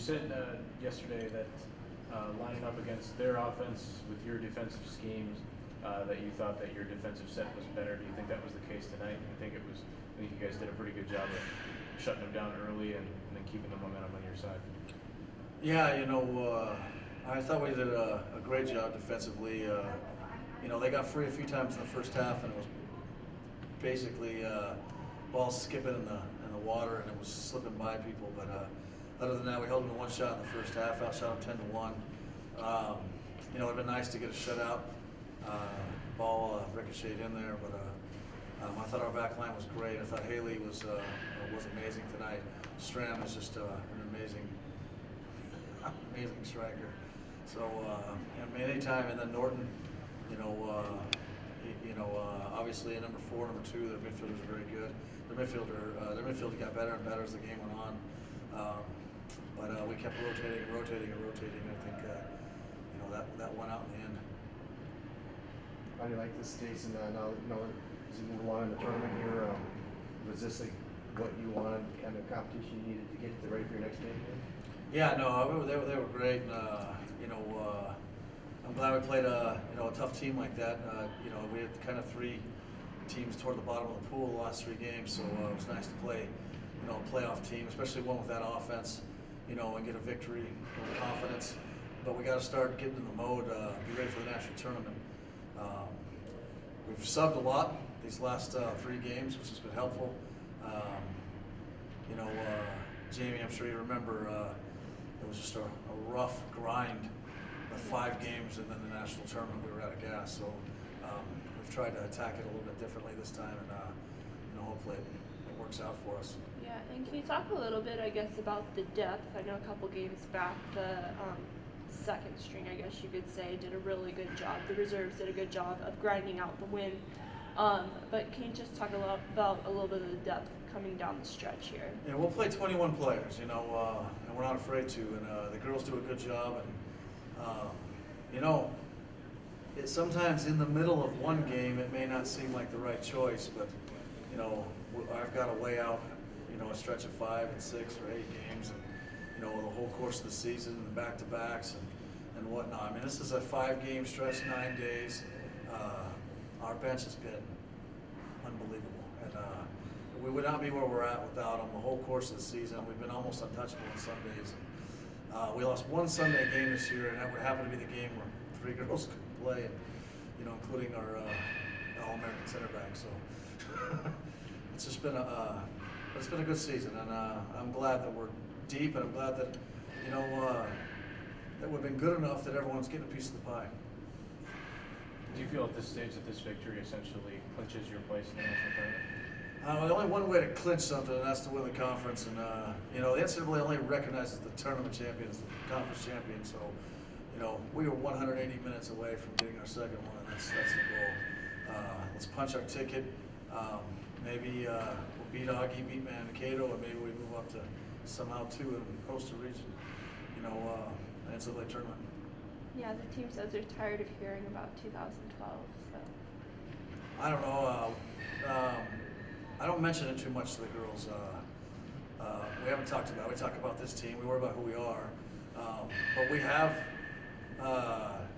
said yesterday that lining up against their offense with your defensive schemes, that you thought that your defensive set was better. Do you think that was the case tonight? I think you guys did a pretty good job of shutting them down early and then keeping the momentum on your side. Yeah, I thought we did a great job defensively. They got free a few times in the first half, and it was basically ball skipping in the water, and it was slipping by people. But other than that, we held them to one shot in the first half, outshot them 10-1. It'd been nice to get a shutout. Ball ricocheted in there, but I thought our back line was great. I thought Haley was amazing tonight. Stram is just an amazing striker. So anytime, and then Norton, obviously at number 4, number 2, their midfielders are very good. Their midfield got better and better as the game went on. But we kept rotating. I think that won out in the end. How do you like this, Jason? Now, as you move along in the tournament here, was this what you wanted, kind of competition you needed to get ready for your next game? Yeah, no, they were great. And, I'm glad we played a tough team like that. We had kind of 3 teams toward the bottom of the pool the last 3 games, so it was nice to play, a playoff team, especially one with that offense, and get a victory with confidence. But we got to start getting in the mode, be ready for the national tournament. We've subbed a lot these last 3 games, which has been helpful. Jamie, I'm sure you remember, it was just a rough grind of 5 games, and then the national tournament we were out of gas. So we've tried to attack it a little bit differently this time, and hopefully it works out for us. Yeah, and can you talk a little bit, I guess, about the depth? I know a couple games back, the second string, I guess you could say, did a really good job. The reserves did a good job of grinding out the win. But can you just talk about a little bit of the depth coming down the stretch here? Yeah, we'll play 21 players, and we're not afraid to. And the girls do a good job. And sometimes in the middle of one game, it may not seem like the right choice, but I've got to weigh out a stretch of 5 and 6 or 8 games, and the whole course of the season and the back-to-backs and whatnot. I mean, this is a 5-game stretch, 9 days. Our bench has been unbelievable, and we would not be where we're at without them. The whole course of the season, we've been almost untouchable on Sundays. We lost 1 Sunday game this year, and that would happen to be the game where 3 girls could play, and including our All-American center back. So it's just been a good season, and I'm glad that we're deep, and I'm glad that that we've been good enough that everyone's getting a piece of the pie. Do you feel at this stage that this victory essentially clinches your place in the national tournament? There's only one way to clinch something, and that's to win the conference. And the NCAA only recognizes the tournament champion as the conference champion. So, we were 180 minutes away from getting our second one, and that's the goal. Let's punch our ticket. Maybe we'll beat Augie, beat Mankato, and maybe we move up to somehow 2 in Coastal Region. NCAA tournament. Yeah, the team says they're tired of hearing about 2012. So I don't know. I don't mention it too much to the girls. We haven't talked about it. We talk about this team. We worry about who we are. But we have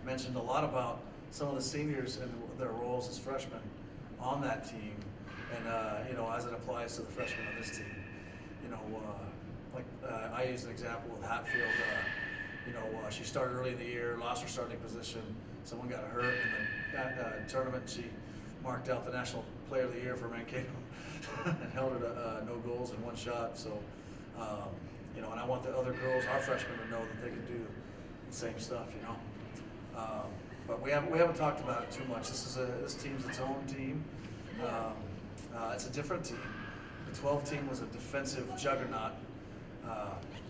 mentioned a lot about some of the seniors and their roles as freshmen on that team, and as it applies to the freshmen on this team. I use an example with Hatfield. She started early in the year, lost her starting position. Someone got hurt in that tournament. She marked out the National Player of the Year for Mankato and held her to no goals and 1 shot. So, and I want the other girls, our freshmen, to know that they can do the same stuff. But we haven't talked about it too much. This team's its own team. It's a different team. The 12 team was a defensive juggernaut.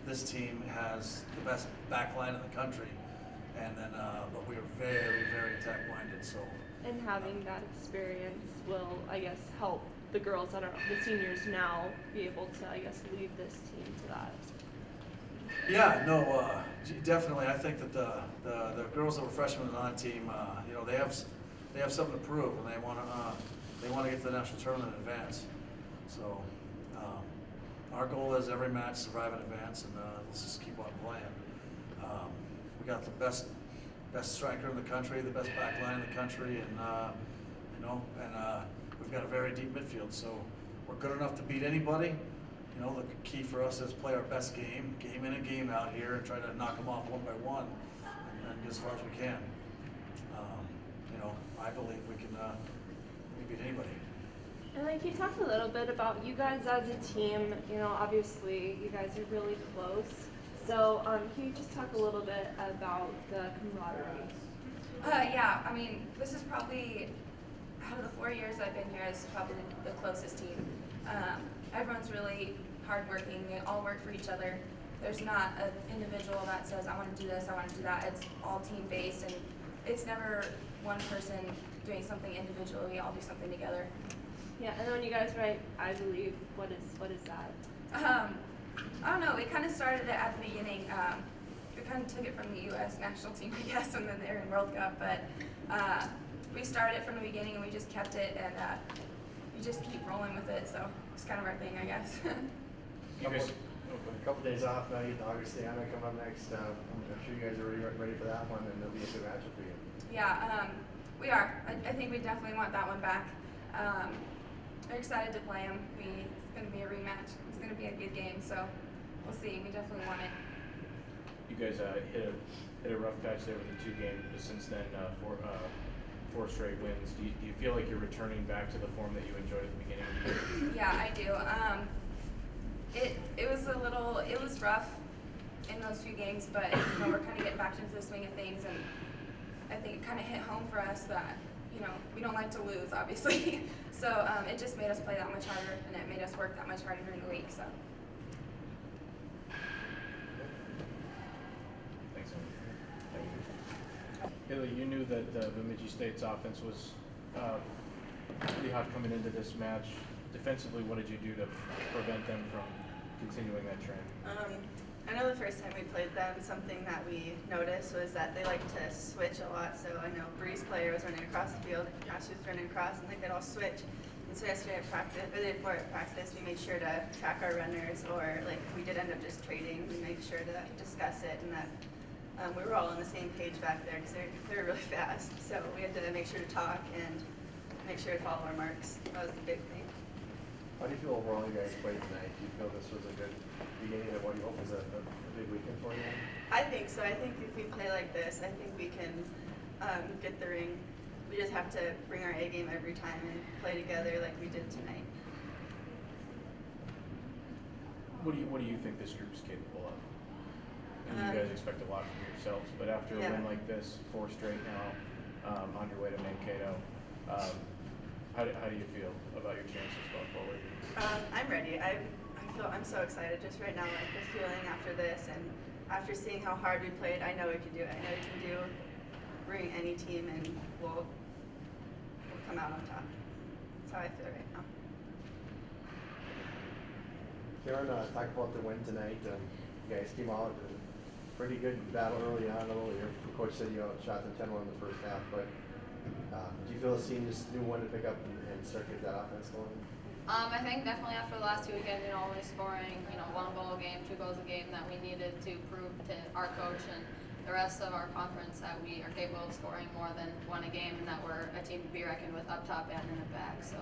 This team has the best back line in the country, and then but we are very, very attack-minded. So, and having that experience will, I guess, help the girls that are the seniors now be able to, I guess, lead this team to that. Yeah, no, definitely. I think that the girls that were freshmen on that team, they have something to prove, and they want to get to the national tournament in advance. So. Our goal is every match survive in advance, and let's just keep on playing. We got the best striker in the country, the best back line in the country, and we've got a very deep midfield. So we're good enough to beat anybody. You know, the key for us is play our best game in and game out here, and try to knock them off one by one, and get as far as we can. I believe we can beat anybody. And like you talked a little bit about you guys as a team, obviously you guys are really close. So can you just talk a little bit about the camaraderie? Yeah, I mean, this is probably, out of the 4 years I've been here, is probably the closest team. Everyone's really hardworking. They all work for each other. There's not an individual that says, I want to do this, I want to do that. It's all team-based, and it's never one person doing something individually. We all do something together. Yeah, and then when you guys write, I believe, what is that? I don't know. We kind of started it at the beginning. We kind of took it from the U.S. national team, I guess, and then they were in World Cup. But we started it from the beginning, and we just kept it, and we just keep rolling with it. So it's kind of our thing, I guess. A couple days off now. You get Augustana come up next. I'm sure you guys are ready for that one, and it'll be a good matchup for you. Yeah, we are. I think we definitely want that one back. We're excited to play them. It's going to be a rematch. It's going to be a good game, so we'll see. We definitely want it. You guys hit a rough patch there with the 2 games, but since then, 4 straight wins. Do you feel like you're returning back to the form that you enjoyed at the beginning of the year? Yeah, I do. It was rough in those few games, but we're kind of getting back into the swing of things, and I think it kind of hit home for us that we don't like to lose, obviously. So it just made us play that much harder, and it made us work that much harder during the week. So. Thanks, Haley, you knew that Bemidji State's offense was pretty hot coming into this match. Defensively, what did you do to prevent them from continuing that trend? I know the first time we played them, something that we noticed was that they like to switch a lot. So I know Bree's player was running across the field, Josh was running across, and they'd all switch. And so yesterday at practice, or the day before at practice, we made sure to track our runners, or we did end up just trading. We made sure to discuss it, and that we were all on the same page back there because they were really fast. So we had to make sure to talk and make sure to follow our marks. That was the big thing. How do you feel overall you guys played tonight? Do you feel this was a good beginning of what you hope is a big weekend for you? I think so. I think if we play like this, I think we can get the ring. We just have to bring our A game every time and play together like we did tonight. What do you think this group's capable of? And you guys expect a lot from yourselves, but after a win like this, 4 straight now, on your way to Mankato, how do you feel about your chances going forward? I'm ready. I'm so excited just right now, like the feeling after this and after seeing how hard we played. I know we can do it. I know we can bring any team, and we'll come out on top. That's how I feel right now. Karen, talk about the win tonight. You guys came out in a pretty good battle early on. Your coach said you outshot them 10-1 in the first half, but do you feel the team just knew when to pick up and start to get that offense going? I think definitely after the last 2 weekends, only scoring, 1 goal a game, 2 goals a game, that we needed to prove to our coach and the rest of our conference that we are capable of scoring more than 1 a game, and that we're a team to be reckoned with up top and in the back. So,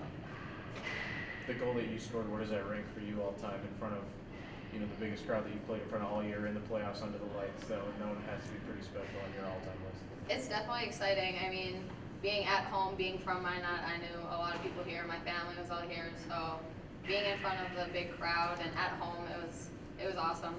the goal that you scored, where does that rank for you all time in front of, the biggest crowd that you've played in front of all year in the playoffs under the lights? That would has to be pretty special on your all-time list. it's definitely exciting. I mean, being at home, being from Minot, I knew a lot of people here. My family was all here, so being in front of the big crowd and at home, it was awesome.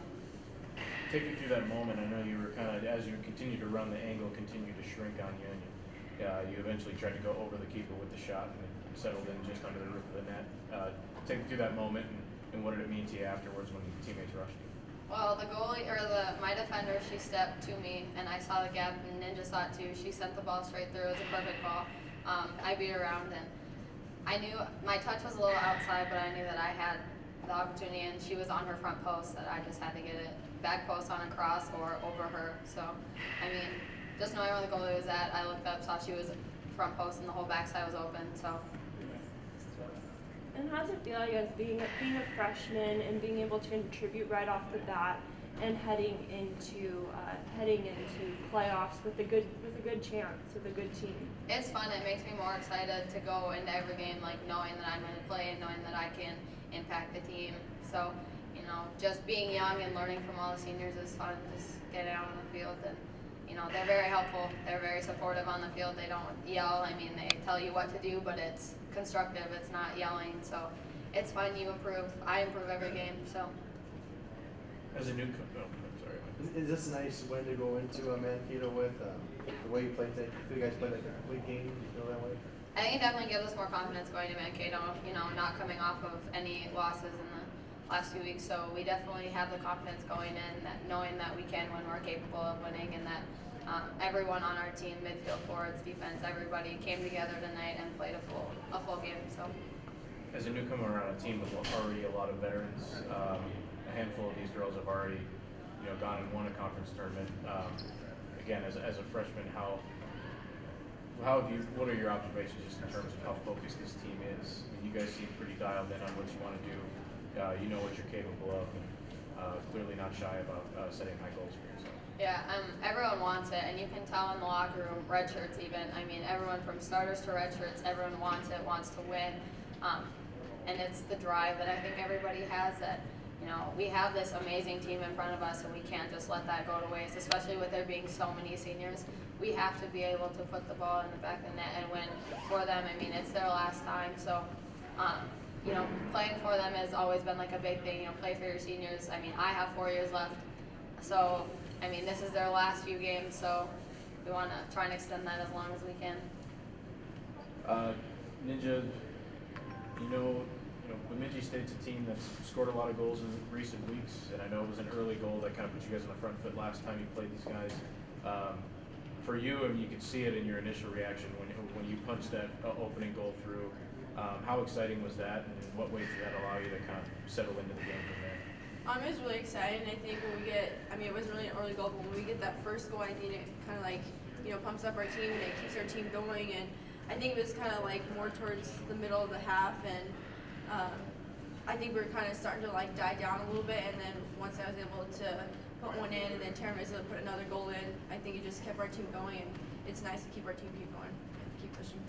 Take me through that moment. I know you were kind of, as you continued to run, the angle continued to shrink on you, and you eventually tried to go over the keeper with the shot, and it settled in just under the roof of the net. Take me through that moment, and what did it mean to you afterwards when your teammates rushed you? Well, the goalie, or my defender, she stepped to me, and I saw the gap, and Ninja saw it too. She sent the ball straight through. It was a perfect ball. I beat her around, and I knew my touch was a little outside, but I knew that I had the opportunity, and she was on her front post, that I just had to get it back post on a cross or over her. So, I mean, just knowing where the goalie was at, I looked up, saw she was front post, and the whole backside was open. So. And how does it feel, I guess, being a freshman and being able to contribute right off the bat and heading into playoffs with a good chance, with a good team? It's fun. It makes me more excited to go into every game, like knowing that I'm going to play and knowing that I can impact the team. So, just being young and learning from all the seniors is fun. Just getting out on the field, and they're very helpful. They're very supportive on the field. They don't yell. I mean, they tell you what to do, but it's constructive. It's not yelling. So it's fun. You improve. I improve every game. So. As a new I'm sorry. Is this a nice win to go into Mankato with? The way you played today, do you guys played like a complete game? Do you feel that way? I think it definitely gives us more confidence going to Mankato, not coming off of any losses in the last 2 weeks. So we definitely have the confidence going in, that knowing that we can win, we're capable of winning, and that everyone on our team, midfield, forwards, defense, everybody came together tonight and played a full game. So. As a newcomer on a team with already a lot of veterans, a handful of these girls have already, gone and won a conference tournament. Again, as a freshman, what are your observations just in terms of how focused this team is? I mean, you guys seem pretty dialed in on what you want to do. You know what you're capable of, and clearly not shy about setting high goals for yourself. Yeah, everyone wants it, and you can tell in the locker room, red shirts even. I mean, everyone from starters to red shirts, everyone wants it, wants to win. And it's the drive that I think everybody has, that, we have this amazing team in front of us, and we can't just let that go to waste, especially with there being so many seniors. We have to be able to put the ball in the back of the net and win for them. I mean, it's their last time, so, playing for them has always been like a big thing, play for your seniors. I mean, I have 4 years left, so, I mean, this is their last few games, so we want to try and extend that as long as we can. Ninja, Bemidji State's a team that's scored a lot of goals in recent weeks, and I know it was an early goal that kind of put you guys on the front foot last time you played these guys. For you, I mean, you could see it in your initial reaction when you punched that opening goal through. How exciting was that, and in what ways did that allow you to kind of settle into the game from there? It was really exciting. I think when we get, it wasn't really an early goal, but when we get that first goal, I think it kind of pumps up our team and it keeps our team going. And I think it was kind of more towards the middle of the half, and I think we were kind of starting to die down a little bit. And then once I was able to put one in, and then Taryn was able to put another goal in, I think it just kept our team going. And it's nice to keep our team going and keep pushing.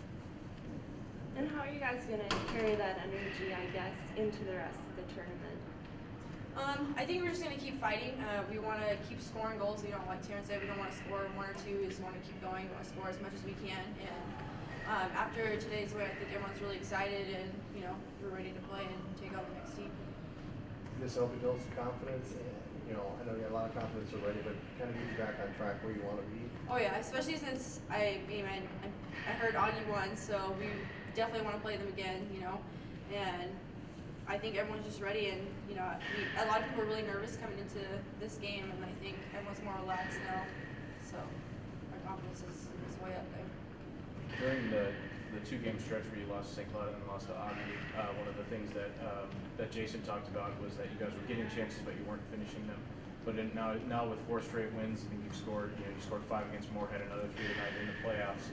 And how are you guys going to carry that energy, I guess, into the rest of the tournament? I think we're just going to keep fighting. We want to keep scoring goals. Like Taryn said, we don't want to score 1 or 2. We just want to keep going. We want to score as much as we can. And after today's win, I think everyone's really excited, and we're ready to play and take on the next team. This help you build some confidence, and I know you got a lot of confidence already, but kind of get you back on track where you want to be. Oh yeah, especially since I heard Augie won, so we definitely want to play them again. And I think everyone's just ready, and a lot of people were really nervous coming into this game, and I think everyone's more relaxed now. So our confidence is way up there. During the 2-game stretch where you lost to St. Cloud and then lost to Augie, one of the things that Jason talked about was that you guys were getting chances, but you weren't finishing them. But now with 4 straight wins, I think you scored 5 against Moorhead, another 3 tonight in the playoffs.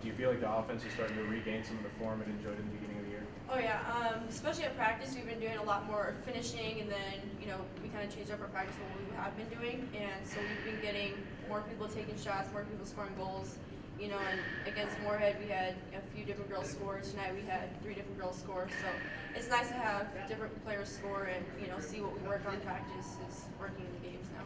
Do you feel like the offense is starting to regain some of the form it enjoyed in the beginning of the year? Oh yeah, especially at practice, we've been doing a lot more finishing, and then we kind of changed up our practice what we have been doing, and so we've been getting more people taking shots, more people scoring goals. And against Moorhead, we had a few different girls score. Tonight we had 3 different girls score. So it's nice to have different players score and, see what we work on in practice is working in the games now.